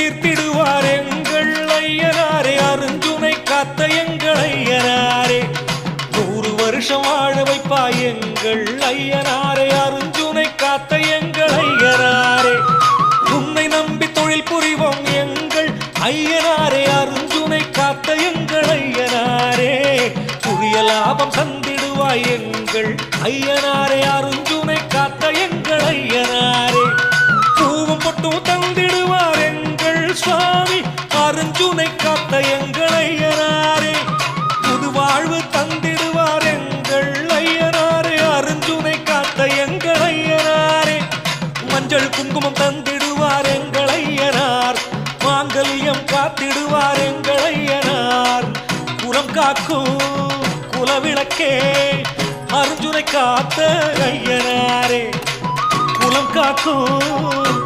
தீர்த்திடுவார் எங்கள் ஐயனாரே, அருஞ்சுனை காத்த எங்கள் ஐயனாரே. 100 வருஷம் வாழ வைப்பாய் எங்கள் ஐயனாரே, அருஞ்சுனை காத்த எங்கள் ஐயனாரே. உன்னை நம்பி தொழில் புரிவோம் எங்கள் ஐயனாரே, அருஞ்சுனை காத்த எங்கள் ஐயனாரே. புதிய லாபம் தந்திடுவாய் எங்கள் ஐயனாரே, அருஞ்சுனை காத்த எங்கள் ஐயனாரே. பூவும் பொட்டும் தந்திடுவார் எங்கள் சுவாமி, அருஞ்சுனை காத்த எங்கள் ஐயனாரே. புது வாழ்வு தந்திடுவார் எங்கள் ஐயனாரே, அருஞ்சுனை காத்த எங்கள் ஐயனாரே. மஞ்சள் குங்குமம் தந்திடுவார் எங்கள் ஐயனார், மாங்கல்யம் காத்திடுவார் எங்கள் ஐயனார். குலம் காக்கும் குலவிளக்கே, அருஞ்சுனை காத்த ஐயனாரே. குலம் காக்கும்